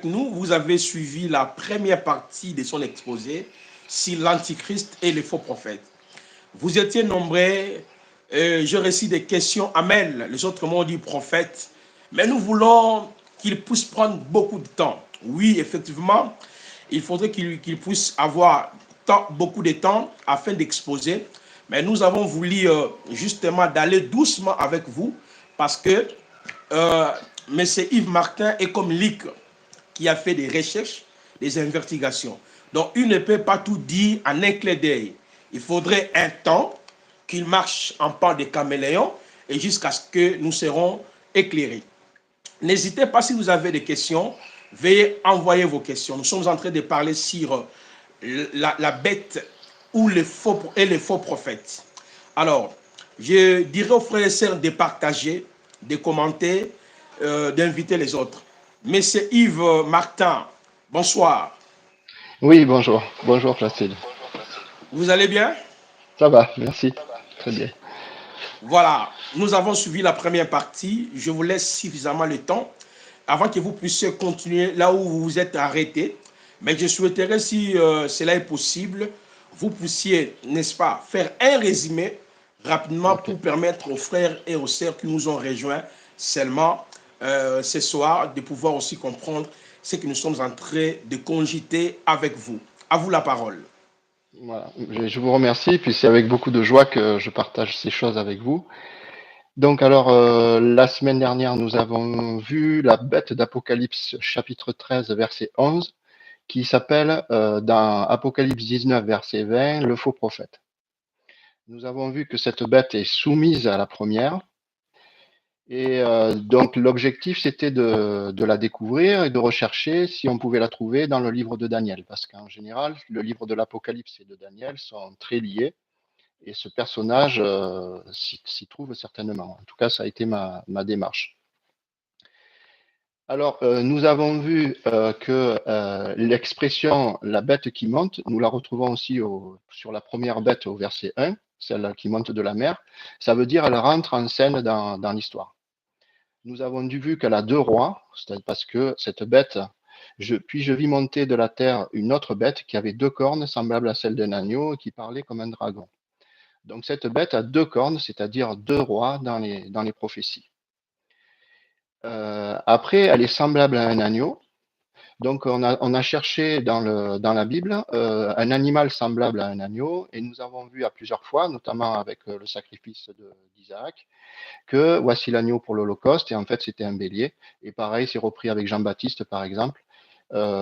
nous, vous avez suivi la première partie de son exposé sur l'Antichrist et les faux prophètes. Vous étiez nombreux, je récite des questions, Amen, les autres mots dit prophète, mais nous voulons qu'il puisse prendre beaucoup de temps. Oui, effectivement, il faudrait qu'il puisse avoir beaucoup de temps afin d'exposer, mais nous avons voulu justement d'aller doucement avec vous parce que euh, M. Yves Martin est comme Lick qui a fait des recherches, des investigations. Donc, il ne peut pas tout dire en un clin d'œil. Il faudrait un temps qu'il marche en pas de caméléon et jusqu'à ce que nous serons éclairés. N'hésitez pas si vous avez des questions, veuillez envoyer vos questions. Nous sommes en train de parler sur la bête ou les faux prophètes. Alors, je dirais aux frères et sœurs de partager, de commenter, d'inviter les autres. Monsieur Yves Martin, bonsoir. Oui, bonjour. Bonjour, Placide. Vous allez bien? Ça va, merci. Très bien. Voilà, nous avons suivi la première partie. Je vous laisse suffisamment le temps avant que vous puissiez continuer là où vous vous êtes arrêté. Mais je souhaiterais, si cela est possible, vous puissiez, n'est-ce pas, faire un résumé rapidement Ok. pour permettre aux frères et aux sœurs qui nous ont rejoints seulement ce soir de pouvoir aussi comprendre ce que nous sommes en train de cogiter avec vous. À vous la parole. Voilà. Je vous remercie. Puis c'est avec beaucoup de joie que je partage ces choses avec vous. Donc, alors, la semaine dernière, nous avons vu la bête d'Apocalypse, chapitre 13, verset 11, qui s'appelle, dans Apocalypse 19, verset 20, le faux prophète. Nous avons vu que cette bête est soumise à la première. Et donc l'objectif, c'était de la découvrir et de rechercher si on pouvait la trouver dans le livre de Daniel, parce qu'en général, le livre de l'Apocalypse et de Daniel sont très liés, et ce personnage s'y trouve certainement. En tout cas, ça a été ma démarche. Alors, nous avons vu que l'expression la bête qui monte, nous la retrouvons aussi sur la première bête au verset 1, celle qui monte de la mer. Ça veut dire elle rentre en scène dans l'histoire. Nous avons vu qu'elle a deux rois, c'est parce que cette bête, puis je vis monter de la terre une autre bête qui avait deux cornes semblables à celles d'un agneau et qui parlait comme un dragon. Donc cette bête a deux cornes, c'est-à-dire deux rois dans les prophéties. Après, elle est semblable à un agneau. Donc on a cherché dans la Bible un animal semblable à un agneau et nous avons vu à plusieurs fois, notamment avec le sacrifice d'Isaac, que voici l'agneau pour l'Holocauste, et en fait c'était un bélier. Et pareil, c'est repris avec Jean-Baptiste par exemple,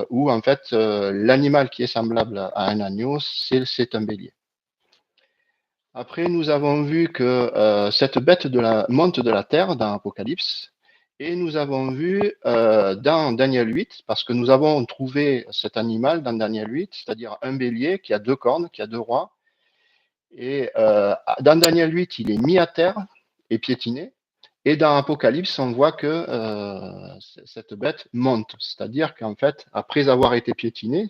où en fait l'animal qui est semblable à un agneau, c'est un bélier. Après, nous avons vu que cette bête monte de la terre dans Apocalypse, et nous avons vu dans Daniel 8, parce que nous avons trouvé cet animal dans Daniel 8, c'est-à-dire un bélier qui a deux cornes, qui a deux rois, et dans Daniel 8, il est mis à terre et piétiné. Et dans Apocalypse, on voit que cette bête monte, c'est-à-dire qu'en fait, après avoir été piétiné,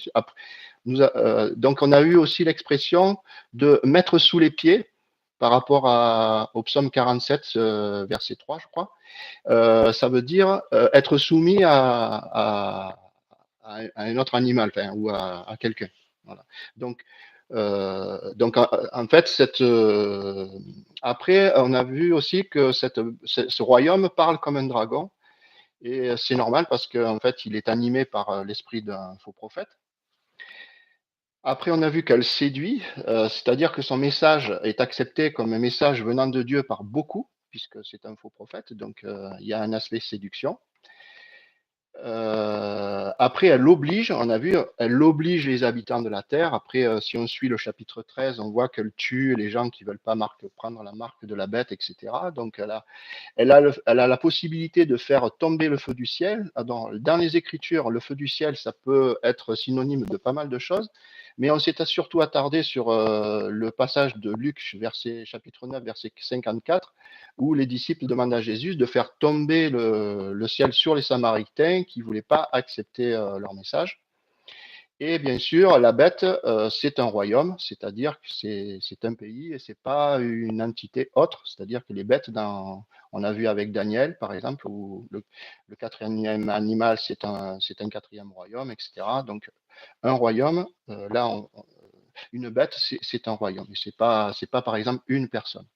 donc on a eu aussi l'expression de mettre sous les pieds par rapport au psaume 47, verset 3, je crois. Ça veut dire être soumis à un autre animal, enfin, ou à quelqu'un. Voilà. Donc en fait, après, on a vu aussi que ce royaume parle comme un dragon, et c'est normal parce qu'en fait, il est animé par l'esprit d'un faux prophète. Après, on a vu qu'elle séduit, c'est-à-dire que son message est accepté comme un message venant de Dieu par beaucoup, puisque c'est un faux prophète, donc il y a un aspect séduction. Après, elle oblige, on a vu, elle oblige les habitants de la terre. Après, si on suit le chapitre 13, on voit qu'elle tue les gens qui veulent pas prendre la marque de la bête, etc. Donc, elle a la possibilité de faire tomber le feu du ciel. Dans les Écritures, le feu du ciel, ça peut être synonyme de pas mal de choses, mais on s'est surtout attardé sur le passage de Luc, chapitre 9, verset 54, où les disciples demandent à Jésus de faire tomber le ciel sur les Samaritains qui ne voulaient pas accepter leur message. Et bien sûr, la bête, c'est un royaume, c'est-à-dire que c'est un pays et c'est pas une entité autre. C'est-à-dire que les bêtes, on a vu avec Daniel, par exemple, où le quatrième animal, c'est un quatrième royaume, etc. Donc, un royaume, là, une bête, c'est un royaume. Et c'est pas, par exemple, une personne.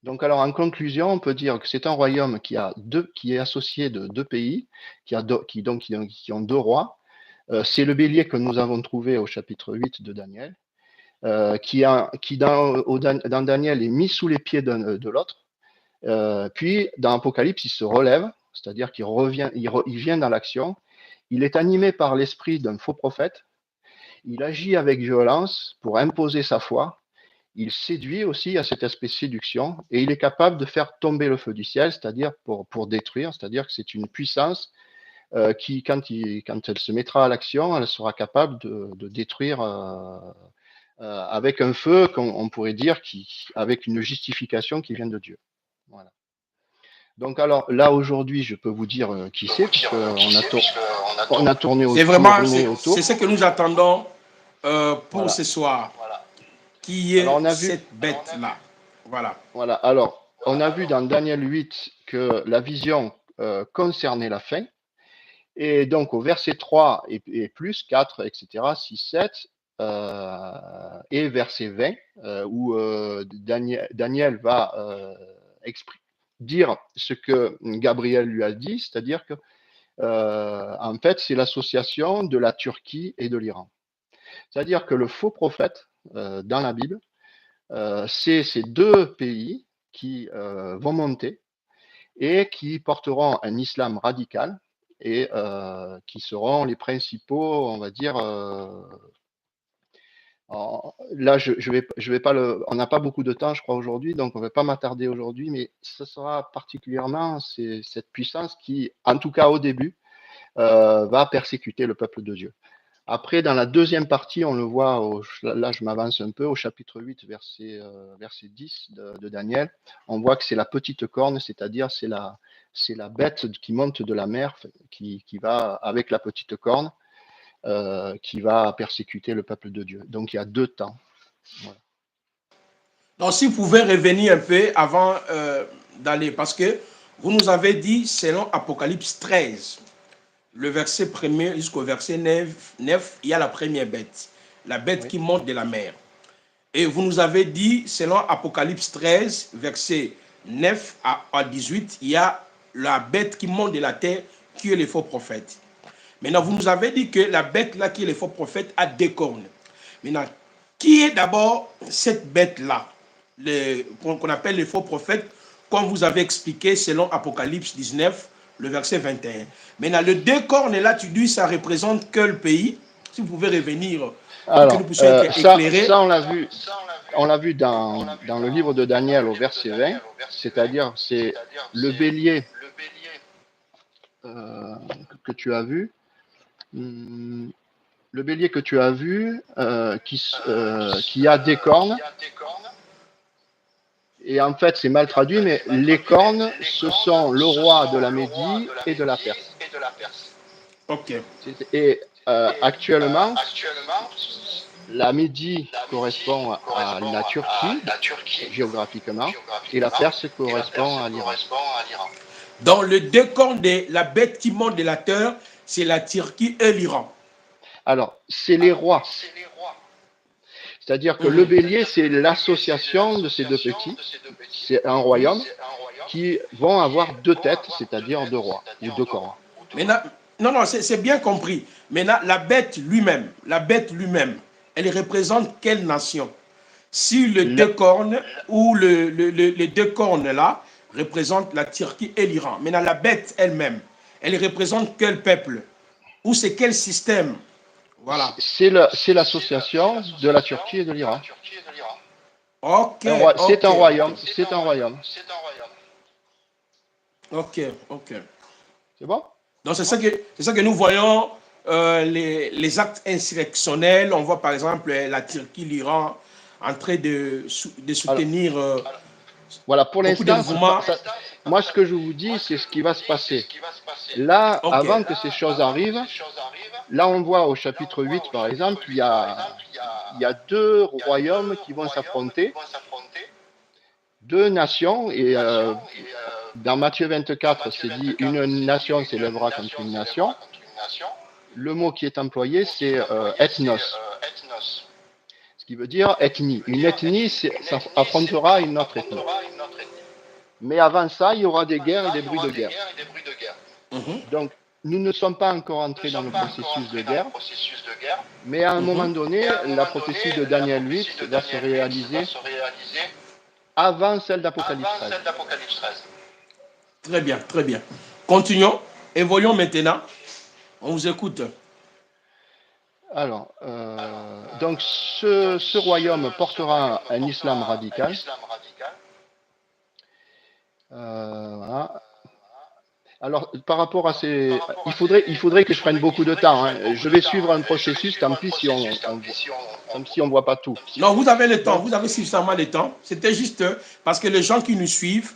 Donc, alors, en conclusion, on peut dire que c'est un royaume qui est associé de deux pays, qui ont deux rois. C'est le bélier que nous avons trouvé au chapitre 8 de Daniel, qui dans Daniel est mis sous les pieds de l'autre. Puis, dans Apocalypse, il se relève, c'est-à-dire qu'il revient, il vient dans l'action. Il est animé par l'esprit d'un faux prophète. Il agit avec violence pour imposer sa foi. Il séduit aussi à cet aspect séduction et il est capable de faire tomber le feu du ciel, c'est-à-dire pour détruire, c'est-à-dire que c'est une puissance qui, quand elle se mettra à l'action, elle sera capable de détruire avec un feu, on pourrait dire, avec une justification qui vient de Dieu. Voilà. Donc alors là aujourd'hui, je peux vous dire qui c'est, puisqu'on a tourné C'est vraiment, c'est ce que nous attendons pour Voilà. ce soir, qui Alors est on a vu, cette bête-là. Voilà. voilà. Alors on a vu dans Daniel 8 que la vision concernait la fin. Et donc au verset 3 et plus, 4, etc., 6, 7, et verset 20, où Daniel va dire ce que Gabriel lui a dit, c'est-à-dire que en fait, c'est l'association de la Turquie et de l'Iran. C'est-à-dire que le faux prophète dans la Bible, c'est ces deux pays qui vont monter et qui porteront un islam radical et qui seront les principaux, on va dire. Là, je vais pas on n'a pas beaucoup de temps, je crois, aujourd'hui, donc on ne va pas m'attarder aujourd'hui, mais ce sera particulièrement cette puissance qui, en tout cas au début, va persécuter le peuple de Dieu. Après, dans la deuxième partie, on le voit, là je m'avance un peu, au chapitre 8, verset 10 de Daniel, on voit que c'est la petite corne, c'est-à-dire c'est la bête qui monte de la mer, qui va avec la petite corne, qui va persécuter le peuple de Dieu. Donc il y a deux temps. Voilà. Donc, si vous pouvez revenir un peu avant d'aller, parce que vous nous avez dit, selon Apocalypse 13, le verset 1er jusqu'au verset 9, il y a la première bête, la bête Oui. qui monte de la mer. Et vous nous avez dit, selon Apocalypse 13, verset 9 à 18, il y a la bête qui monte de la terre, qui est le faux prophète. Maintenant, vous nous avez dit que la bête là, qui est le faux prophète, a deux cornes. Maintenant, qui est d'abord cette bête-là, qu'on appelle le faux prophète, comme vous avez expliqué selon Apocalypse 19, le verset 21. Maintenant, le deux cornes là, tu dis, ça représente quel pays? Si vous pouvez revenir pour que nous Alors, puissions être éclairés. ça on l'a vu dans le livre de Daniel au verset 20, c'est-à-dire c'est le bélier que tu as vu. Le bélier que tu as vu, qui a des cornes, et en fait c'est mal traduit, mais les cornes, ce sont le roi de la Médie et de la Perse. Ok. Et actuellement, la Médie correspond à la Turquie, géographiquement, et la Perse correspond à l'Iran. Dans le deux cornes de la bête qui monte de la terre, c'est la Turquie et l'Iran. Alors, c'est les rois. C'est-à-dire que le bélier, c'est l'association de ces deux petits. C'est un royaume qui vont avoir deux têtes, c'est-à-dire deux rois ou deux cornes. Maintenant, non, c'est bien compris. Maintenant, la bête lui-même, elle représente quelle nation? Si le La- deux cornes ou les deux cornes là représentent la Turquie et l'Iran. Maintenant, la bête elle-même, elle représente quel peuple? Ou c'est quel système? Voilà. c'est l'association de la Turquie et de l'Iran. Ok, C'est ok, un ok. royaume. C'est un royaume. Ok, ok. C'est bon? Donc c'est ça que nous voyons, les actes insurrectionnels. On voit par exemple la Turquie, l'Iran en train de Alors, soutenir voilà, pour beaucoup de l'instant, mouvements. moi, ce que je vous dis, c'est ce qui va se passer. Là, Ok, avant que ces choses arrivent, là, on voit au chapitre 8, par exemple, il y a deux royaumes qui vont s'affronter, deux nations, et dans Matthieu 24, c'est dit une nation s'élèvera contre une nation. Le mot qui est employé, c'est ethnos, ce qui veut dire ethnie. Une ethnie, ça affrontera une autre ethnie. Mais avant ça, il y aura des guerres et des bruits de guerre. Donc, nous ne sommes pas encore entrés dans le processus de guerre, mais à un moment donné, la prophétie de Daniel 8 va se réaliser avant celle d'Apocalypse 13. Très bien, très bien. Continuons. Évoluons maintenant. On vous écoute. Alors, donc ce royaume portera un islam radical. Voilà. Alors, par rapport à ces... Il faudrait que je prenne beaucoup de temps. Hein. Je vais suivre un processus, tant pis si on voit pas tout. Non, vous avez le temps, vous avez suffisamment de temps. C'était juste parce que les gens qui nous suivent,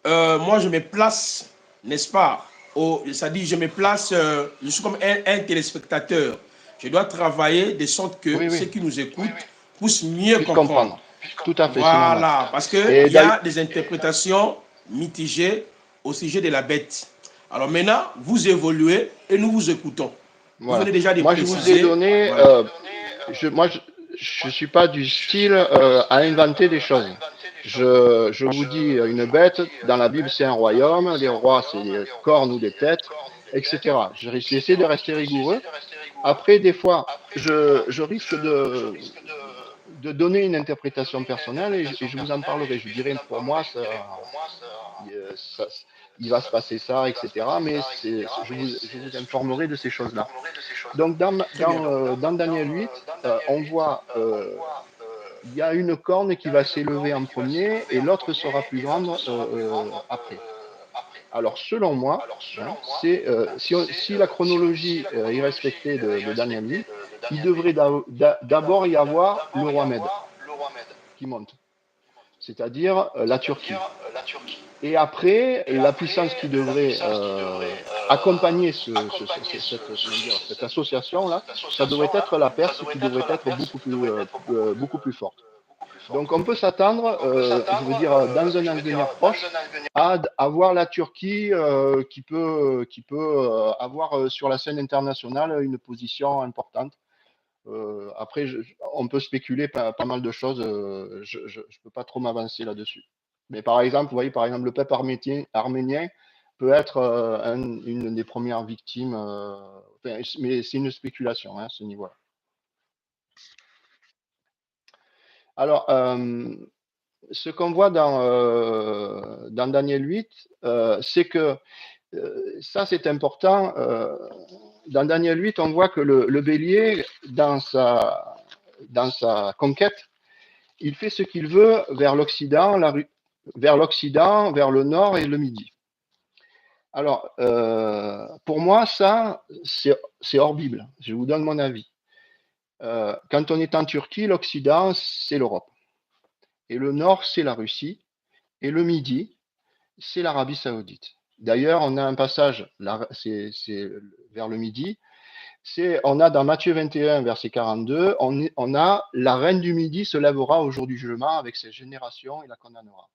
moi je me place, n'est-ce pas, c'est-à-dire je me place, je suis comme un téléspectateur. Je dois travailler de sorte que ceux qui nous écoutent puissent mieux comprendre. Tout à fait. Voilà, parce qu'il y a des interprétations mitigées au sujet de la bête. Alors maintenant, vous évoluez et nous vous écoutons. Voilà. Vous venez déjà de préciser. Je vous ai donné... Voilà. Je ne suis pas du style à inventer des choses. Je vous dis une bête, dans la Bible c'est un royaume, les rois c'est des cornes ou des têtes, etc. J'essaie de rester rigoureux. Après, des fois, je risque de donner une interprétation personnelle et je vous en parlerai. Je dirais, pour moi, il va se passer ça, etc. Mais je vous informerai de ces choses-là. Donc, dans Daniel 8, on voit il y a une corne qui va s'élever en premier et l'autre sera plus grande après. Alors, selon moi, hein, si la chronologie est respectée de Daniel 8, il devrait d'abord y avoir le roi Mède qui monte, c'est-à-dire la Turquie. Et après, la puissance qui devrait accompagner cette association-là, ça devrait être la Perse qui devrait être beaucoup plus forte. Donc on peut s'attendre, je veux dire, dans un avenir proche, à avoir la Turquie qui peut avoir sur la scène internationale une position importante. Après, on peut spéculer pas mal de choses. Je ne peux pas trop m'avancer là-dessus. Mais par exemple, vous voyez, par exemple, le peuple arménien peut être une des premières victimes. Mais c'est une spéculation à ce niveau-là. Alors, ce qu'on voit dans Daniel 8, c'est que ça, c'est important. Dans Daniel 8, on voit que le bélier, dans sa conquête, il fait ce qu'il veut vers l'Occident, vers le nord et le midi. Alors, pour moi, ça, c'est hors Bible. Je vous donne mon avis. Quand on est en Turquie, l'Occident, c'est l'Europe. Et le nord, c'est la Russie. Et le midi, c'est l'Arabie Saoudite. D'ailleurs, on a un passage, c'est vers le midi. On a dans Matthieu 21, verset 42, on a la reine du midi se lèvera au jour du jugement avec ses générations et la condamnera.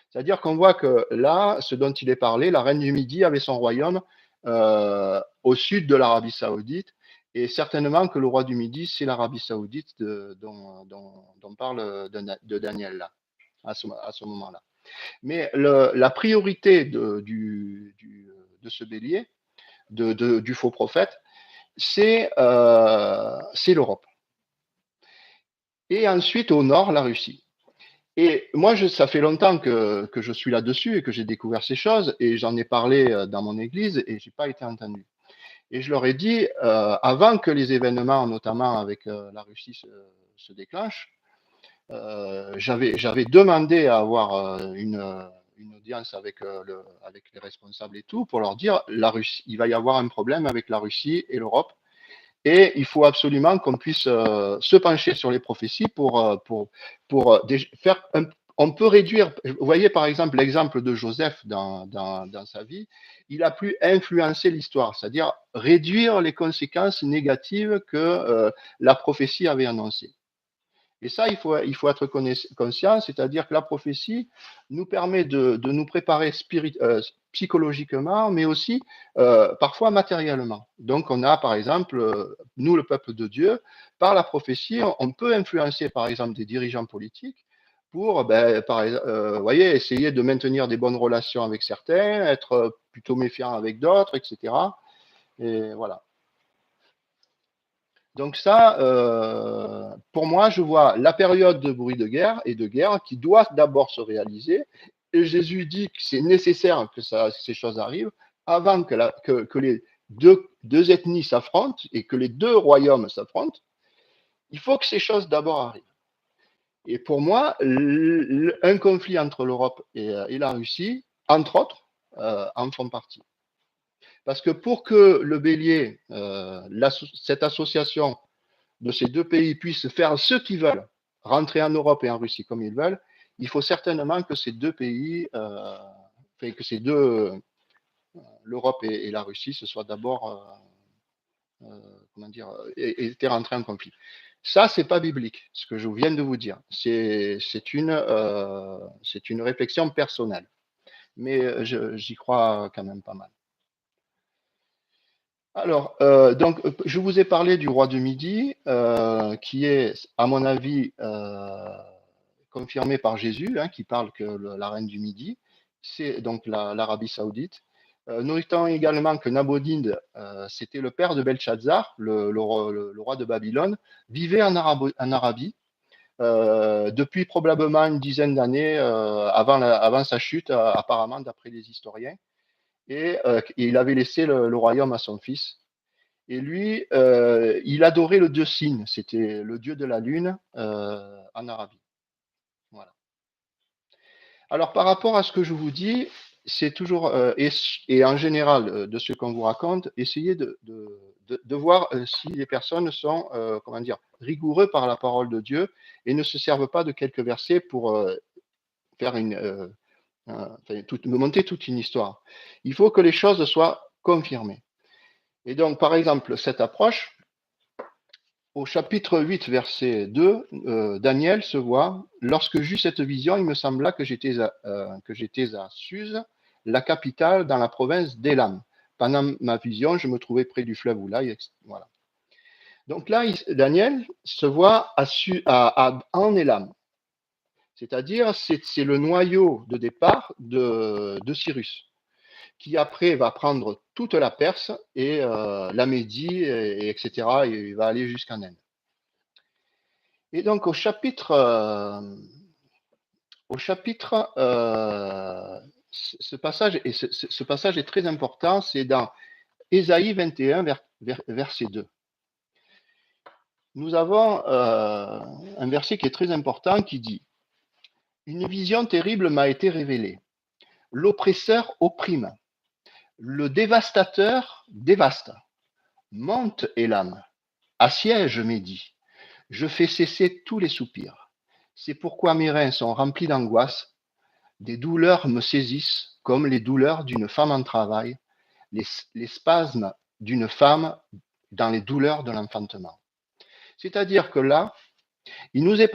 C'est-à-dire qu'on voit que là, ce dont il est parlé, la reine du midi avait son royaume au sud de l'Arabie Saoudite, et certainement que le roi du midi, c'est l'Arabie Saoudite dont parle de Daniel là, à ce moment-là. Mais la priorité de ce bélier, du faux prophète, c'est l'Europe. Et ensuite, au nord, la Russie. Et moi, ça fait longtemps que je suis là-dessus et que j'ai découvert ces choses, et j'en ai parlé dans mon église, et je n'ai pas été entendu. Et je leur ai dit, avant que les événements, notamment avec la Russie, se déclenchent, j'avais demandé à avoir une audience avec les responsables et tout, pour leur dire, il va y avoir un problème avec la Russie et l'Europe, et il faut absolument qu'on puisse se pencher sur les prophéties pour faire on peut réduire, vous voyez par exemple l'exemple de Joseph dans sa vie, il a pu influencer l'histoire, c'est-à-dire réduire les conséquences négatives que la prophétie avait annoncées. Et ça, il faut être conscient, c'est-à-dire que la prophétie nous permet de nous préparer psychologiquement, mais aussi parfois matériellement. Donc, on a, par exemple, nous, le peuple de Dieu, par la prophétie, on peut influencer, par exemple, des dirigeants politiques pour, voyez, essayer de maintenir des bonnes relations avec certains, être plutôt méfiant avec d'autres, etc. Et voilà. Donc ça, pour moi, je vois la période de bruit de guerre et de guerre qui doit d'abord se réaliser. Et Jésus dit que c'est nécessaire que ces choses arrivent avant que les deux ethnies s'affrontent et que les deux royaumes s'affrontent. Il faut que ces choses d'abord arrivent. Et pour moi, un conflit entre l'Europe et la Russie, entre autres, en font partie. Parce que pour que le bélier, cette association de ces deux pays puissent faire ce qu'ils veulent, rentrer en Europe et en Russie comme ils veulent, il faut certainement que ces deux pays, que ces deux, l'Europe et la Russie, se soient d'abord, comment dire, étaient rentrés en conflit. Ça, c'est pas biblique, ce que je viens de vous dire. C'est une réflexion personnelle, mais j'y crois quand même pas mal. Alors, donc, je vous ai parlé du roi de Midi, qui est, à mon avis, confirmé par Jésus, hein, qui parle que la reine du Midi, c'est donc l'Arabie Saoudite. Notons également que Nabonide, c'était le père de Belshazzar, le roi de Babylone, vivait en Arabie depuis probablement une dizaine d'années avant sa chute, apparemment, d'après les historiens. Et il avait laissé le royaume à son fils. Et lui, il adorait le dieu Sin, c'était le dieu de la lune en Arabie. Voilà. Alors, par rapport à ce que je vous dis, c'est toujours, et en général, de ce qu'on vous raconte, essayez de voir si les personnes sont, comment dire, rigoureux par la parole de Dieu et ne se servent pas de quelques versets pour faire monter toute une histoire. Il faut que les choses soient confirmées. Et donc, par exemple, cette approche, au chapitre 8, verset 2, Daniel se voit, lorsque j'eus cette vision, il me sembla que j'étais à Suse, la capitale dans la province d'Élam. Pendant ma vision, je me trouvais près du fleuve Oulaï. Voilà. Donc là, Daniel se voit en Élam. C'est-à-dire, c'est le noyau de départ de Cyrus, qui après va prendre toute la Perse et la Médie, etc. Et il va aller jusqu'en Inde. Et donc ce passage est très important, c'est dans Ésaïe 21, verset 2. Nous avons un verset qui est très important qui dit: une vision terrible m'a été révélée. L'oppresseur opprime, le dévastateur dévaste. Monte Élam, assiège Médie. Je fais cesser tous les soupirs. C'est pourquoi mes reins sont remplis d'angoisse. Des douleurs me saisissent comme les douleurs d'une femme en travail, les spasmes d'une femme dans les douleurs de l'enfantement. C'est-à-dire que là, il nous est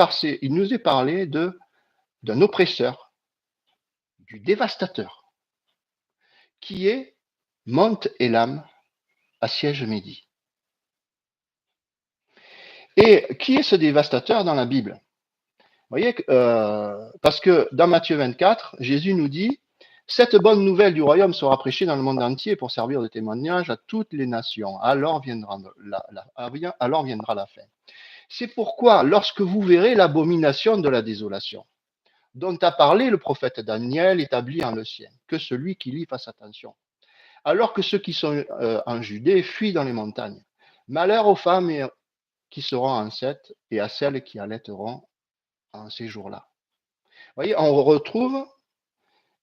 parlé d'un oppresseur, du dévastateur, qui est Monte Élam, assiège Médie. Et qui est ce dévastateur dans la Bible? Vous voyez, parce que dans Matthieu 24, Jésus nous dit: cette bonne nouvelle du royaume sera prêchée dans le monde entier pour servir de témoignage à toutes les nations. Alors viendra la fin. C'est pourquoi, lorsque vous verrez l'abomination de la désolation, dont a parlé le prophète Daniel, établi en le ciel, que celui qui lit fasse attention. Alors que ceux qui sont en Judée fuient dans les montagnes. Malheur aux femmes qui seront enceintes et à celles qui allaiteront en ces jours-là. Vous voyez, on retrouve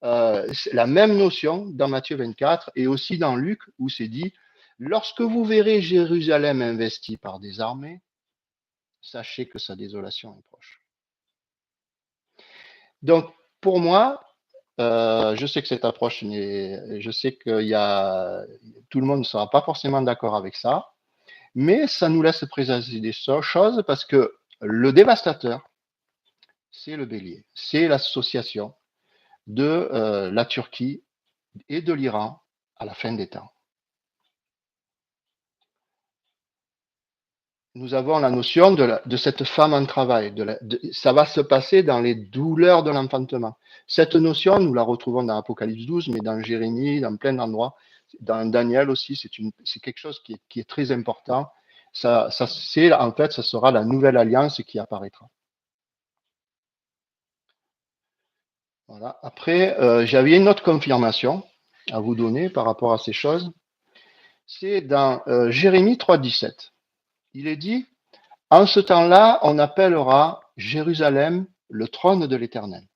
la même notion dans Matthieu 24 et aussi dans Luc où c'est dit: lorsque vous verrez Jérusalem investie par des armées, sachez que sa désolation est proche. Donc, pour moi, je sais que cette approche je sais tout le monde ne sera pas forcément d'accord avec ça, mais ça nous laisse présager des choses parce que le dévastateur, c'est le bélier, c'est l'association de la Turquie et de l'Iran à la fin des temps. Nous avons la notion de cette femme en travail. Ça va se passer dans les douleurs de l'enfantement. Cette notion, nous la retrouvons dans Apocalypse 12, mais dans Jérémie, dans plein d'endroits. Dans Daniel aussi, c'est quelque chose qui est très important. En fait, ça sera la nouvelle alliance qui apparaîtra. Voilà. Après, j'avais une autre confirmation à vous donner par rapport à ces choses. C'est dans Jérémie 3,17. Il est dit, en ce temps-là, on appellera Jérusalem le trône de l'Éternel.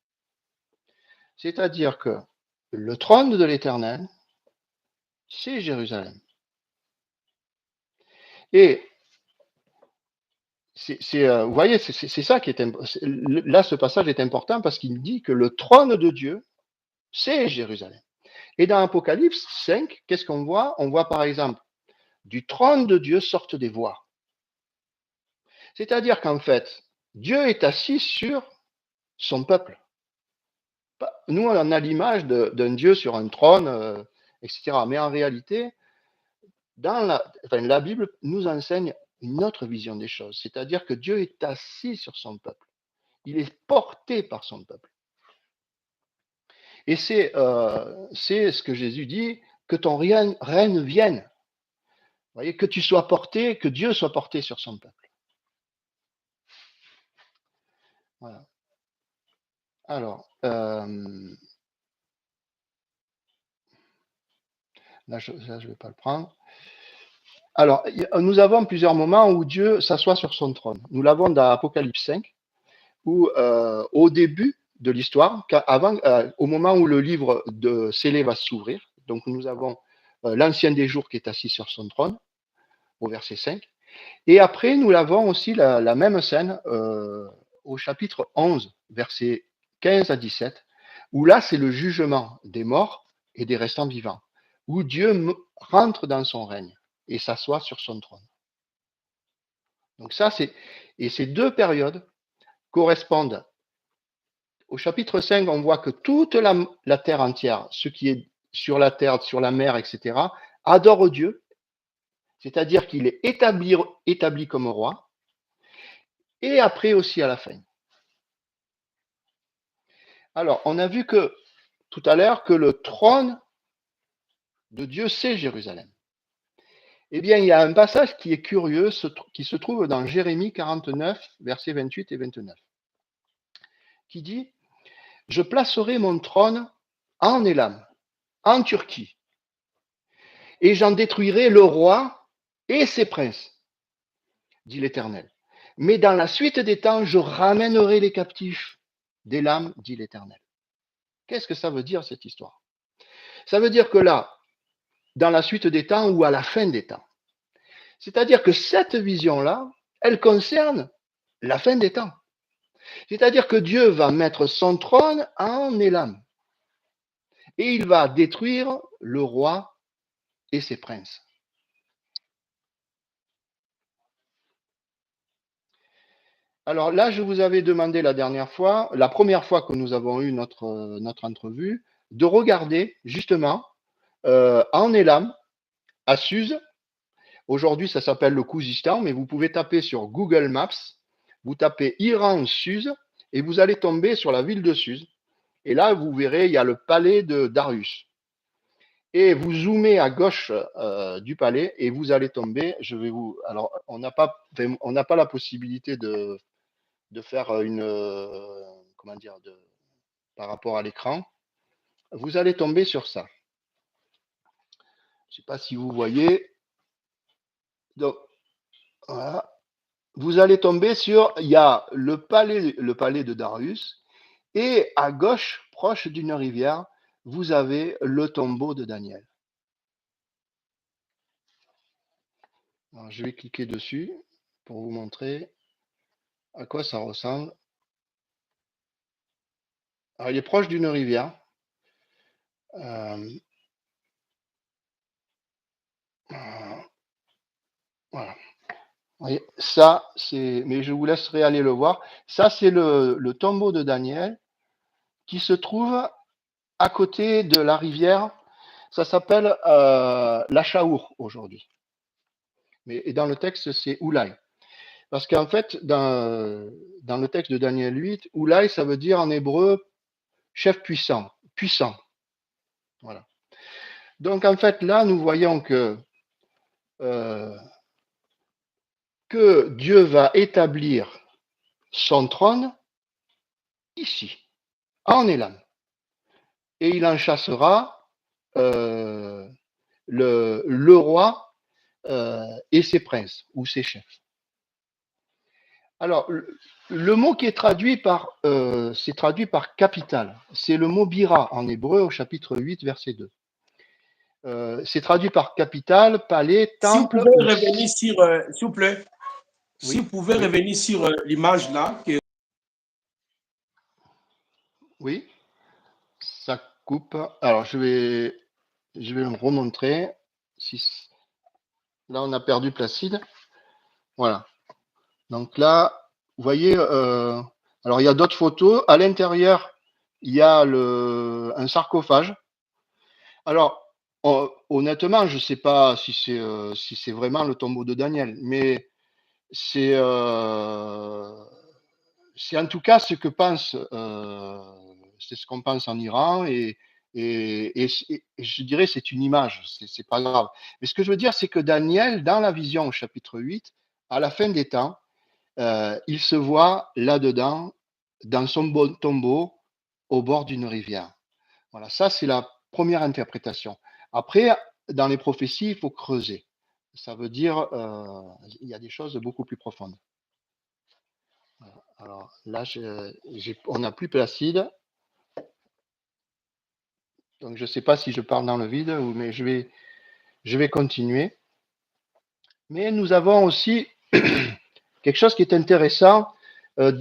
C'est-à-dire que le trône de l'Éternel, c'est Jérusalem. Et vous voyez, c'est ça qui est là, ce passage est important parce qu'il dit que le trône de Dieu, c'est Jérusalem. Et dans Apocalypse 5, qu'est-ce qu'on voit? On voit par exemple, du trône de Dieu sortent des voix. C'est-à-dire qu'en fait, Dieu est assis sur son peuple. Nous, on a l'image d'un Dieu sur un trône, etc. Mais en réalité, la Bible nous enseigne une autre vision des choses. C'est-à-dire que Dieu est assis sur son peuple. Il est porté par son peuple. Et c'est ce que Jésus dit, que ton règne vienne. Vous voyez, que tu sois porté, que Dieu soit porté sur son peuple. Voilà. Alors, là, je ne vais pas le prendre. Alors, nous avons plusieurs moments où Dieu s'assoit sur son trône. Nous l'avons dans Apocalypse 5, où au début de l'histoire, au moment où le livre de scellé va s'ouvrir, donc nous avons l'Ancien des Jours qui est assis sur son trône, au verset 5. Et après, nous l'avons aussi la même scène au chapitre 11, versets 15 à 17, où là, c'est le jugement des morts et des restants vivants, où Dieu rentre dans son règne et s'assoit sur son trône. Donc ça, et ces deux périodes correspondent. Au chapitre 5, on voit que toute la terre entière, ce qui est sur la terre, sur la mer, etc., adore Dieu, c'est-à-dire qu'il est établi comme roi, et après aussi à la fin. Alors, on a vu que tout à l'heure que le trône de Dieu, c'est Jérusalem. Eh bien, il y a un passage qui est curieux, qui se trouve dans Jérémie 49, versets 28 et 29, qui dit, je placerai mon trône en Élam, en Turquie, et j'en détruirai le roi et ses princes, dit l'Éternel. Mais dans la suite des temps, je ramènerai les captifs d'Élam, dit l'Éternel. Qu'est-ce que ça veut dire, cette histoire? Ça veut dire que là, dans la suite des temps ou à la fin des temps, c'est-à-dire que cette vision-là, elle concerne la fin des temps. C'est-à-dire que Dieu va mettre son trône en Élam et il va détruire le roi et ses princes. Alors là, je vous avais demandé la dernière fois, la première fois que nous avons eu notre entrevue, de regarder justement en Élam, à Suse. Aujourd'hui, ça s'appelle le Kouzistan, mais vous pouvez taper sur Google Maps, vous tapez Iran-Suse et vous allez tomber sur la ville de Suse. Et là, vous verrez, il y a le palais de Darius. Et vous zoomez à gauche du palais et vous allez tomber. Alors, on n'a pas la possibilité de faire comment dire, par rapport à l'écran. Vous allez tomber sur ça. Je ne sais pas si vous voyez. Donc, voilà. Vous allez tomber sur, il y a le palais de Darius, et à gauche, proche d'une rivière, vous avez le tombeau de Daniel. Alors, je vais cliquer dessus pour vous montrer à quoi ça ressemble. Alors, il est proche d'une rivière. Euh, voilà. Vous voyez, ça, c'est. Mais je vous laisserai aller le voir. Ça, c'est le tombeau de Daniel qui se trouve à côté de la rivière. Ça s'appelle la Chaour aujourd'hui. Mais et dans le texte, c'est Oulai. Parce qu'en fait, dans le texte de Daniel 8, Oulai, ça veut dire en hébreu chef puissant, puissant. Voilà. Donc en fait, là, nous voyons euh, que Dieu va établir son trône ici, en Élam. Et il en chassera euh, le roi et ses princes ou ses chefs. Alors, le mot qui est traduit c'est traduit par capitale. C'est le mot bira en hébreu au chapitre 8, verset 2. C'est traduit par capitale, palais, Si vous temple pouvez ou... revenir sur, s'il vous plaît, si Oui, vous pouvez oui, revenir sur l'image là, que oui, ça coupe. Alors, je vais me remontrer. Si, là, on a perdu Placide. Voilà. Donc là, vous voyez, alors il y a d'autres photos. À l'intérieur, il y a un sarcophage. Alors, honnêtement, je ne sais pas si c'est vraiment le tombeau de Daniel, mais c'est c'est en tout cas ce que pense, c'est ce qu'on pense en Iran et je dirais c'est une image, c'est pas grave. Mais ce que je veux dire, c'est que Daniel, dans la vision au chapitre 8, à la fin des temps, il se voit là-dedans, dans son bon tombeau, au bord d'une rivière. Voilà, ça c'est la première interprétation. Après, dans les prophéties, il faut creuser. Ça veut dire, il y a des choses beaucoup plus profondes. Voilà. Alors là, on n'a plus Placide, donc je ne sais pas si je parle dans le vide, mais je vais continuer. Mais nous avons aussi quelque chose qui est intéressant au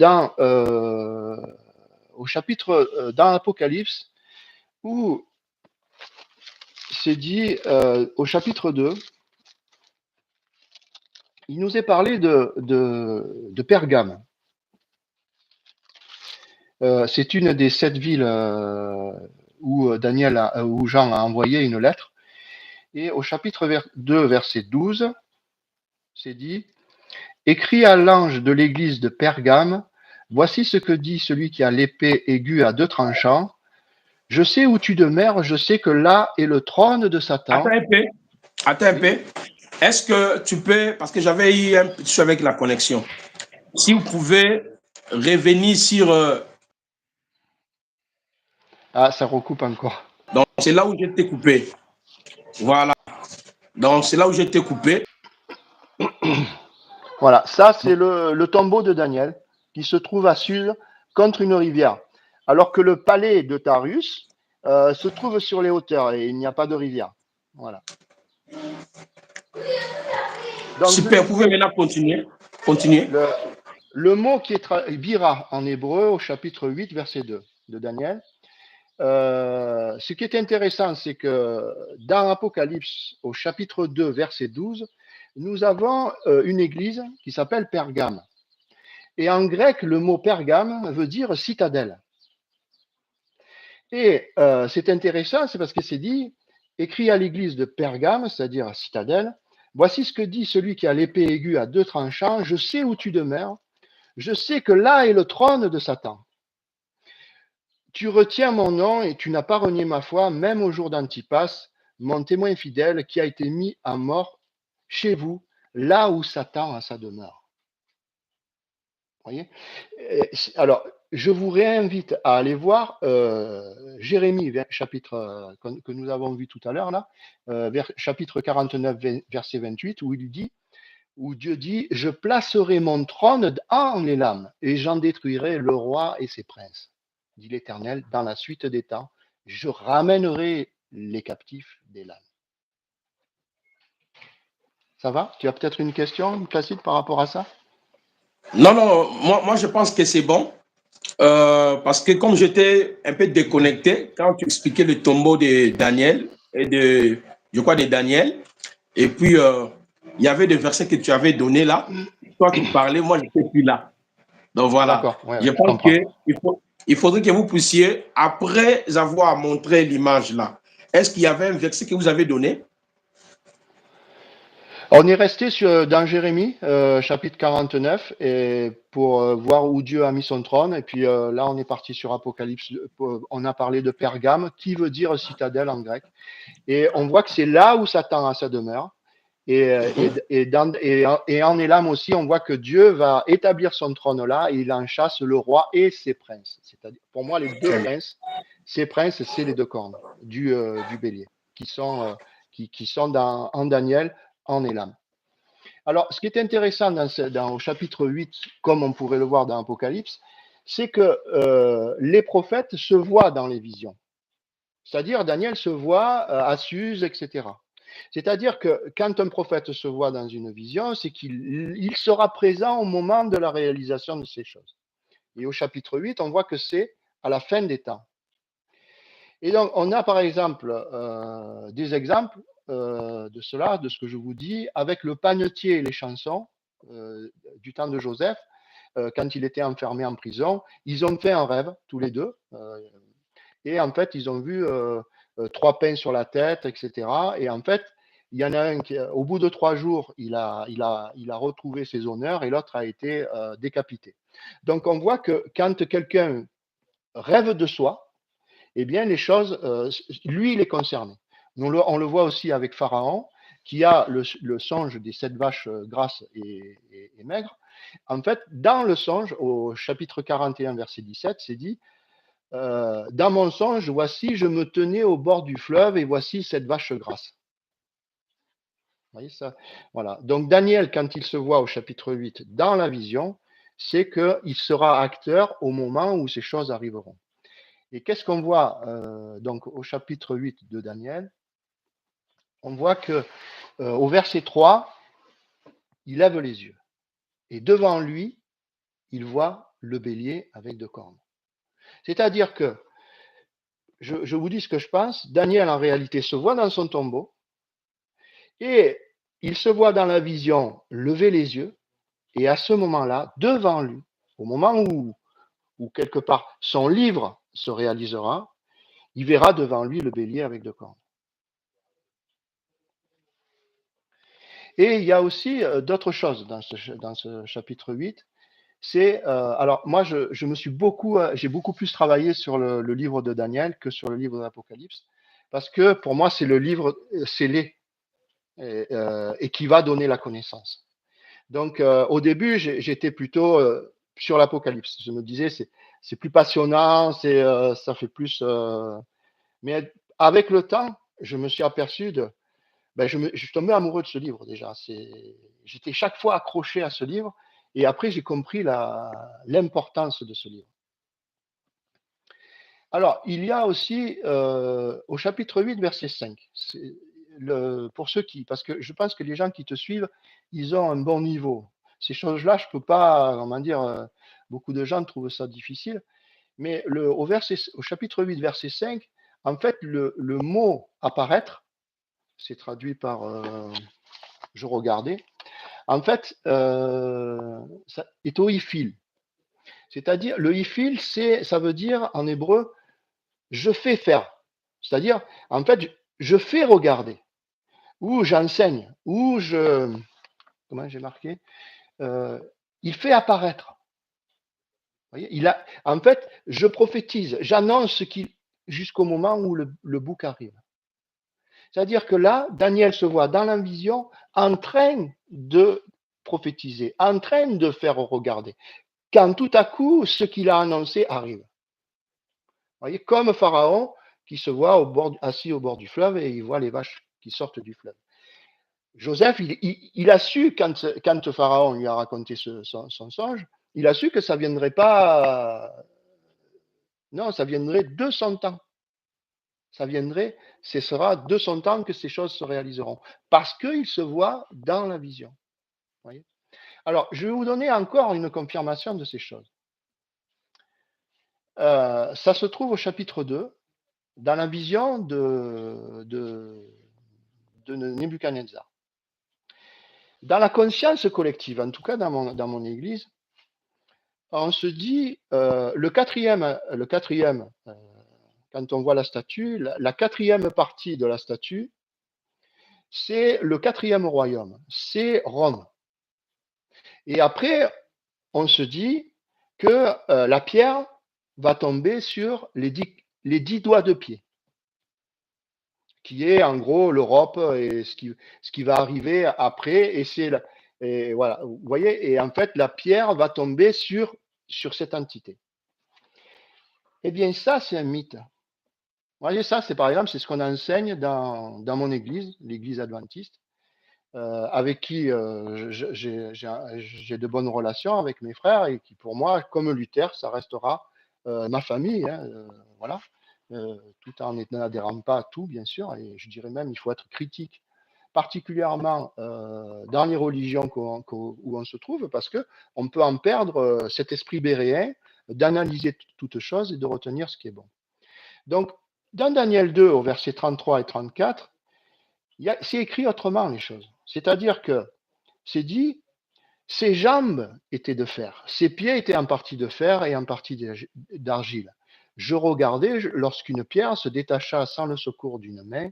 chapitre, dans l'Apocalypse, où c'est dit au chapitre 2, il nous est parlé de Pergame. C'est une des 7 villes où où Jean a envoyé une lettre. Et au chapitre 2, verset 12, c'est dit, écrit à l'ange de l'église de Pergame, voici ce que dit celui qui a l'épée aiguë à 2 tranchants. Je sais où tu demeures, je sais que là est le trône de attends Satan. un peu, attends un Oui, peu. Est-ce que tu peux, parce que j'avais eu un petit souci avec la connexion, si vous pouvez revenir sur, ah, ça recoupe encore. donc c'est là où j'étais coupé. Voilà. Donc c'est là où j'étais coupé. Voilà, ça c'est le tombeau de Daniel qui se trouve à Suse contre une rivière. Alors que le palais de Tarus se trouve sur les hauteurs et il n'y a pas de rivière. Voilà. Donc je Super, vous pouvez disais, maintenant continuer. Continuer. le, le mot qui est bira en hébreu au chapitre 8, verset 2 de Daniel, ce qui est intéressant, c'est que dans Apocalypse au chapitre 2, verset 12, nous avons une église qui s'appelle Pergame. Et en grec, le mot Pergame veut dire citadelle. Et c'est intéressant, c'est parce que c'est dit, écrit à l'église de Pergame, c'est-à-dire à citadelle, voici ce que dit celui qui a l'épée aiguë à 2 tranchants, je sais où tu demeures, je sais que là est le trône de Satan. Tu retiens mon nom et tu n'as pas renié ma foi, même au jour d'Antipas, mon témoin fidèle qui a été mis à mort chez vous, là où Satan a sa demeure. Voyez. Alors, je vous réinvite à aller voir Jérémie, chapitre que nous avons vu tout à l'heure, là, chapitre 49, verset 28, où Dieu dit, je placerai mon trône en les lames et j'en détruirai le roi et ses princes, dit l'Éternel, dans la suite des temps. Je ramènerai les captifs des lames. Ça va? Tu as peut-être une question, Placide, par rapport à ça? Non, non, moi je pense que c'est bon. Parce que comme j'étais un peu déconnecté, quand tu expliquais le tombeau de Daniel, je crois de Daniel, et puis il y avait des versets que tu avais donnés là, toi tu parlais, moi je n'étais plus là. Donc voilà, D'accord, ouais, je je pense comprends. il faudrait que vous puissiez, après avoir montré l'image là, est-ce qu'il y avait un verset que vous avez donné? On est resté dans Jérémie, chapitre 49, et pour voir où Dieu a mis son trône. Et puis là, on est parti sur Apocalypse. On a parlé de Pergame, qui veut dire citadelle en grec. Et on voit que c'est là où Satan a sa demeure. Et en Élam aussi, on voit que Dieu va établir son trône là, et il en chasse le roi et ses princes. C'est-à-dire, pour moi, les deux Très bien. princes, ces princes, c'est les deux cornes du bélier, qui sont en Daniel, en Élam. Alors, ce qui est intéressant au chapitre 8, comme on pourrait le voir dans Apocalypse, c'est que les prophètes se voient dans les visions. C'est-à-dire, Daniel se voit à Suse, etc. C'est-à-dire que quand un prophète se voit dans une vision, c'est qu'il sera présent au moment de la réalisation de ces choses. Et au chapitre 8, on voit que c'est à la fin des temps. Et donc, on a par exemple des exemples de cela, de ce que je vous dis, avec le panetier et les chansons du temps de Joseph, quand il était enfermé en prison. Ils ont fait un rêve, tous les deux, et en fait, ils ont vu trois pains sur la tête, etc. Et en fait, il y en a un qui, au bout de 3 jours, il a retrouvé ses honneurs et l'autre a été décapité. Donc, on voit que quand quelqu'un rêve de soi, eh bien, les choses, lui, il est concerné. On le voit aussi avec Pharaon, qui a le songe des 7 vaches grasses et maigres. En fait, dans le songe, au chapitre 41, verset 17, c'est dit dans mon songe, voici, je me tenais au bord du fleuve et voici cette vache grasse. Vous voyez ça? Voilà. Donc, Daniel, quand il se voit au chapitre 8 dans la vision, c'est qu'il sera acteur au moment où ces choses arriveront. Et qu'est-ce qu'on voit donc au chapitre 8 de Daniel? On voit que au verset 3, il lève les yeux. Et devant lui, il voit le bélier avec 2 cornes. C'est-à-dire que, je vous dis ce que je pense, Daniel en réalité se voit dans son tombeau et il se voit dans la vision lever les yeux et à ce moment-là, devant lui, au moment où quelque part son livre se réalisera, il verra devant lui le bélier avec 2 cornes. Et il y a aussi d'autres choses dans ce chapitre 8. Alors moi, j'ai beaucoup plus travaillé sur le livre de Daniel que sur le livre de l'Apocalypse, parce que pour moi, c'est le livre scellé et qui va donner la connaissance. Donc au début, j'étais plutôt sur l'Apocalypse. Je me disais, c'est plus passionnant, ça fait plus. Mais avec le temps, je me suis aperçu je suis tombé amoureux de ce livre déjà. J'étais chaque fois accroché à ce livre et après j'ai compris l'importance de ce livre. Alors, il y a aussi au chapitre 8, verset 5, pour ceux parce que je pense que les gens qui te suivent, ils ont un bon niveau. Ces choses-là, je ne peux pas, comment dire, beaucoup de gens trouvent ça difficile, mais au chapitre 8, verset 5, en fait, le mot apparaître, c'est traduit par je regardais. En fait, ça est au ifil. C'est-à-dire, le ifil, ça veut dire en hébreu, je fais faire. C'est-à-dire, en fait, je fais regarder, ou j'enseigne, comment j'ai marqué, euh, il fait apparaître. Vous voyez, en fait, je prophétise, j'annonce jusqu'au moment où le bouc arrive. C'est-à-dire que là, Daniel se voit dans la vision en train de prophétiser, en train de faire regarder, quand tout à coup, ce qu'il a annoncé arrive. Vous voyez, comme Pharaon qui se voit assis au bord du fleuve et il voit les vaches qui sortent du fleuve. Joseph, il a su, quand Pharaon lui a raconté son songe, il a su que ça viendrait pas. Non, ça viendrait de son temps. Ce sera de son temps que ces choses se réaliseront. Parce qu'il se voit dans la vision. Voyez. Alors, je vais vous donner encore une confirmation de ces choses. Ça se trouve au chapitre 2, dans la vision de Nebuchadnezzar. Dans la conscience collective, en tout cas dans mon église, on se dit, le quatrième, quand on voit la statue, la quatrième partie de la statue, c'est le quatrième royaume, c'est Rome. Et après, on se dit que la pierre va tomber sur les 10 doigts de pied, qui est en gros l'Europe et ce qui va arriver après. Et voilà, vous voyez, et en fait, la pierre va tomber sur cette entité. Eh bien, ça, c'est un mythe. Vous voyez, ça, c'est par exemple, c'est ce qu'on enseigne dans mon église, l'église adventiste, avec qui j'ai de bonnes relations avec mes frères et qui, pour moi, comme Luther, ça restera ma famille. Hein, voilà. Tout en n'adhérant pas à tout, bien sûr. Et je dirais même, il faut être critique, particulièrement dans les religions où on se trouve, parce qu'on peut en perdre cet esprit béréen d'analyser toute chose et de retenir ce qui est bon. Donc, dans Daniel 2, au verset 33 et 34, c'est écrit autrement les choses. C'est-à-dire que c'est dit, ses jambes étaient de fer, ses pieds étaient en partie de fer et en partie d'argile. Je regardais lorsqu'une pierre se détacha sans le secours d'une main,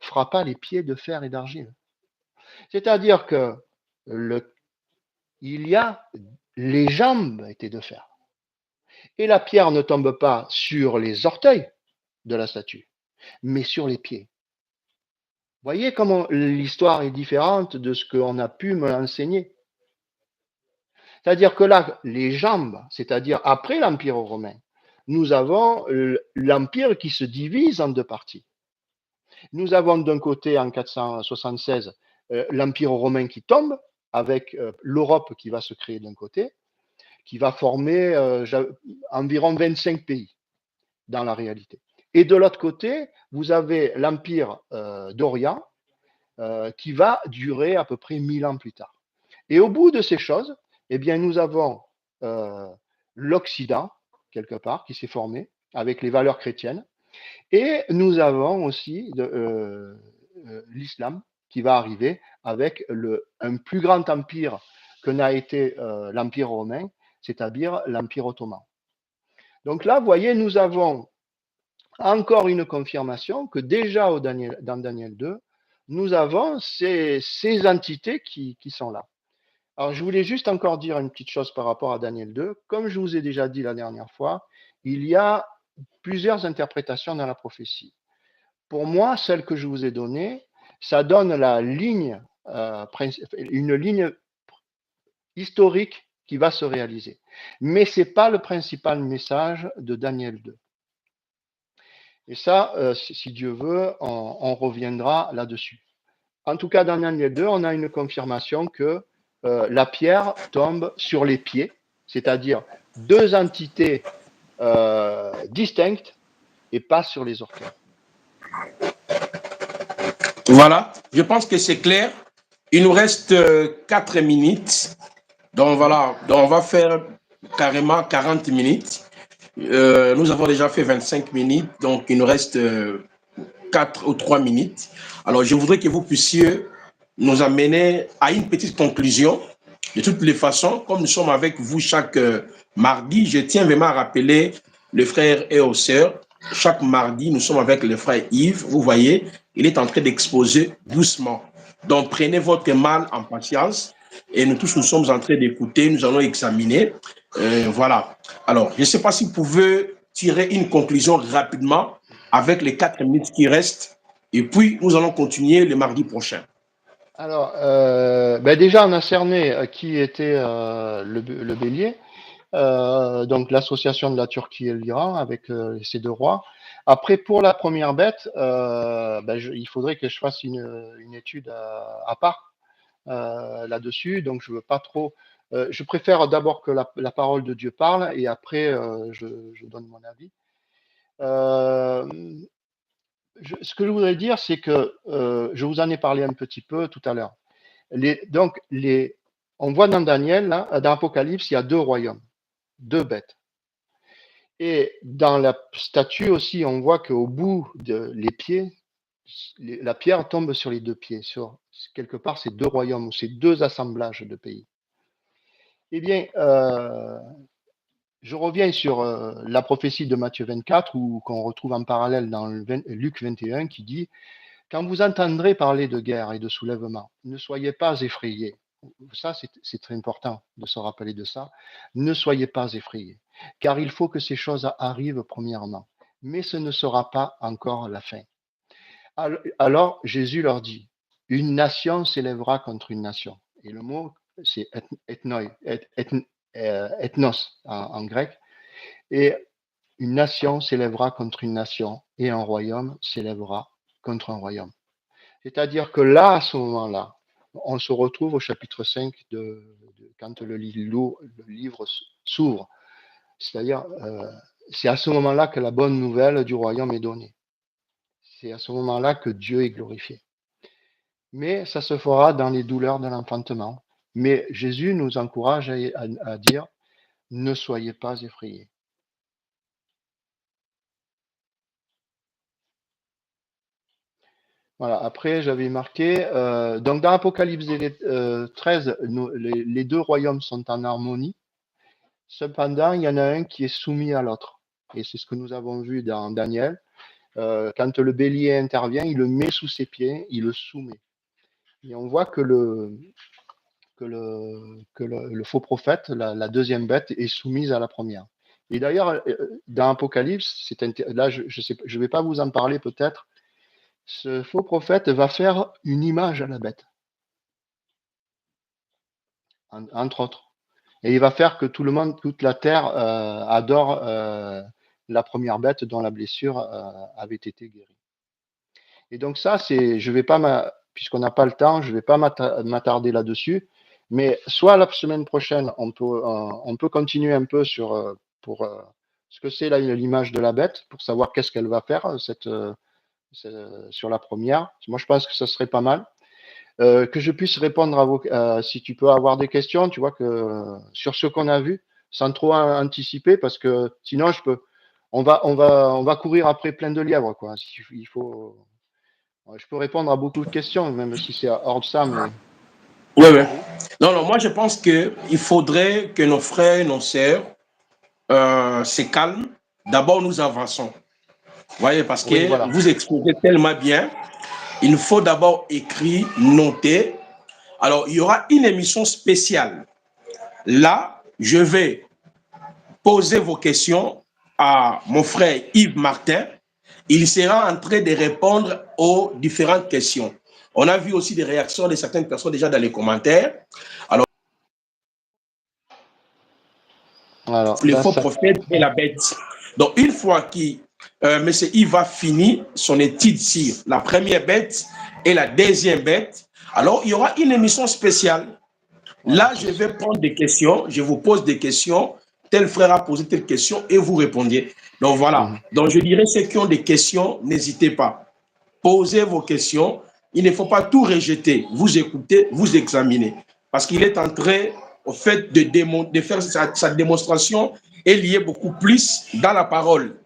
frappa les pieds de fer et d'argile. C'est-à-dire que les jambes étaient de fer. Et la pierre ne tombe pas sur les orteils de la statue, mais sur les pieds. Voyez comment l'histoire est différente de ce qu'on a pu me enseigner. C'est-à-dire que là, les jambes, c'est-à-dire après l'Empire romain, nous avons l'Empire qui se divise en deux parties. Nous avons d'un côté, en 476, l'Empire romain qui tombe, avec l'Europe qui va se créer d'un côté, qui va former environ 25 pays dans la réalité. Et de l'autre côté, vous avez l'Empire d'Orient qui va durer à peu près 1000 ans plus tard. Et au bout de ces choses, eh bien, nous avons l'Occident, quelque part, qui s'est formé avec les valeurs chrétiennes. Et nous avons aussi l'islam qui va arriver avec un plus grand empire que n'a été l'Empire romain, c'est-à-dire l'Empire ottoman. Donc là, vous voyez, nous avons encore une confirmation que déjà dans Daniel 2, nous avons ces entités qui sont là. Alors, je voulais juste encore dire une petite chose par rapport à Daniel 2. Comme je vous ai déjà dit la dernière fois, il y a plusieurs interprétations dans la prophétie. Pour moi, celle que je vous ai donnée, ça donne une ligne historique qui va se réaliser. Mais ce n'est pas le principal message de Daniel 2. Et ça, si Dieu veut, on reviendra là-dessus. En tout cas, dans Daniel 2, on a une confirmation que la pierre tombe sur les pieds, c'est-à-dire deux entités distinctes et pas sur les orteils. Voilà, je pense que c'est clair. Il nous reste 4 minutes. Donc voilà, donc on va faire carrément 40 minutes. Nous avons déjà fait 25 minutes, donc il nous reste 4 ou 3 minutes. Alors je voudrais que vous puissiez nous amener à une petite conclusion. De toutes les façons, comme nous sommes avec vous chaque mardi, je tiens vraiment à rappeler les frères et aux sœurs. Chaque mardi, nous sommes avec le frère Yves. Vous voyez, il est en train d'exposer doucement. Donc prenez votre mal en patience. Et nous tous, nous sommes en train d'écouter, nous allons examiner. Voilà. Alors, je ne sais pas si vous pouvez tirer une conclusion rapidement avec les 4 minutes qui restent. Et puis, nous allons continuer le mardi prochain. Alors, déjà, on a cerné qui était le bélier. Donc, l'association de la Turquie et l'Iran avec ces deux rois. Après, pour la première bête, il faudrait que je fasse une étude à part là-dessus. Donc, je veux pas trop. Je préfère d'abord que la parole de Dieu parle et après, je donne mon avis. Ce que je voudrais dire, c'est que je vous en ai parlé un petit peu tout à l'heure. On voit dans Daniel, là, dans Apocalypse, il y a deux royaumes, deux bêtes. Et dans la statue aussi, on voit qu'au bout les pieds, la pierre tombe sur les deux pieds, sur quelque part ces deux royaumes ou ces deux assemblages de pays. Eh bien, je reviens sur la prophétie de Matthieu 24, qu'on retrouve en parallèle dans Luc 21, qui dit: quand vous entendrez parler de guerre et de soulèvement, ne soyez pas effrayés. Ça, c'est très important de se rappeler de ça. Ne soyez pas effrayés, car il faut que ces choses arrivent premièrement, mais ce ne sera pas encore la fin. Alors Jésus leur dit: une nation s'élèvera contre une nation. Et le mot, c'est ethnos en grec. Et une nation s'élèvera contre une nation, et un royaume s'élèvera contre un royaume. C'est-à-dire que là, à ce moment-là, on se retrouve au chapitre 5 quand le livre s'ouvre. C'est-à-dire, c'est à ce moment-là que la bonne nouvelle du royaume est donnée. C'est à ce moment-là que Dieu est glorifié. Mais ça se fera dans les douleurs de l'enfantement. Mais Jésus nous encourage à dire: ne soyez pas effrayés. Voilà. Après, j'avais marqué, donc dans Apocalypse 13, les deux royaumes sont en harmonie. Cependant, il y en a un qui est soumis à l'autre. Et c'est ce que nous avons vu dans Daniel. Quand le bélier intervient, il le met sous ses pieds, il le soumet. Et on voit que le faux prophète, la deuxième bête, est soumise à la première. Et d'ailleurs, dans Apocalypse, là, je ne vais pas vous en parler peut-être, ce faux prophète va faire une image à la bête, entre autres. Et il va faire que tout le monde, toute la terre adore la première bête dont la blessure avait été guérie. Et donc ça, je vais pas, puisqu'on n'a pas le temps, je ne vais pas m'attarder là-dessus. Mais soit la semaine prochaine, on peut continuer un peu sur pour ce que c'est l'image de la bête, pour savoir qu'est-ce qu'elle va faire sur la première. Moi, je pense que ça serait pas mal. Que je puisse répondre si tu peux avoir des questions, tu vois, sur ce qu'on a vu, sans trop anticiper, parce que sinon on va courir après plein de lièvres, quoi. Je peux répondre à beaucoup de questions, même si c'est hors de ça, mais Oui, oui. Non, moi je pense qu'il faudrait que nos frères et nos sœurs se calment. D'abord, nous avançons. Vous voyez, parce oui, que voilà. vous exposez tellement bien. Il faut d'abord écrire, noter. Alors, il y aura une émission spéciale. Là, je vais poser vos questions à mon frère Yves Martin. Il sera en train de répondre aux différentes questions. On a vu aussi des réactions de certaines personnes déjà dans les commentaires. Alors, le faux prophète et la bête. Donc, une fois que M. Yves va finir son étude sur la première bête et la deuxième bête, alors il y aura une émission spéciale. Là, je vais prendre des questions, je vous pose des questions, tel frère a posé telle question et vous répondiez. Donc voilà. Donc je dirais ceux qui ont des questions, n'hésitez pas. Posez vos questions. Il ne faut pas tout rejeter. Vous écoutez, vous examinez. Parce qu'il est en train, au fait, de faire sa démonstration et lié beaucoup plus dans la parole.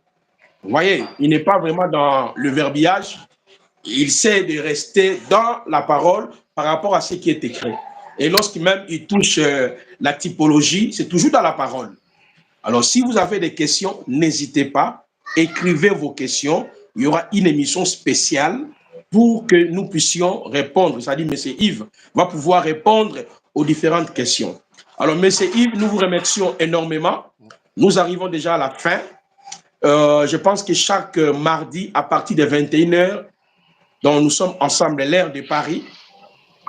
Vous voyez, il n'est pas vraiment dans le verbiage. Il sait de rester dans la parole par rapport à ce qui est écrit. Et lorsqu'il même il touche la typologie, c'est toujours dans la parole. Alors, si vous avez des questions, n'hésitez pas, écrivez vos questions. Il y aura une émission spéciale pour que nous puissions répondre. C'est-à-dire, M. Yves va pouvoir répondre aux différentes questions. Alors, M. Yves, nous vous remercions énormément. Nous arrivons déjà à la fin. Je pense que chaque mardi, à partir de 21h, donc nous sommes ensemble à l'Air de Paris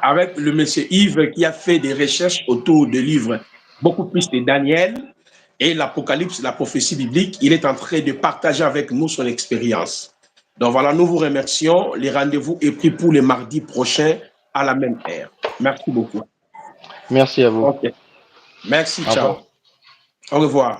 avec le monsieur Yves qui a fait des recherches autour de livres beaucoup plus de Daniel et l'Apocalypse, la prophétie biblique. Il est en train de partager avec nous son expérience. Donc voilà, nous vous remercions. Les rendez-vous est pris pour le mardi prochain à la même heure. Merci beaucoup. Merci à vous. Okay. Merci, Au revoir. ciao. Au revoir.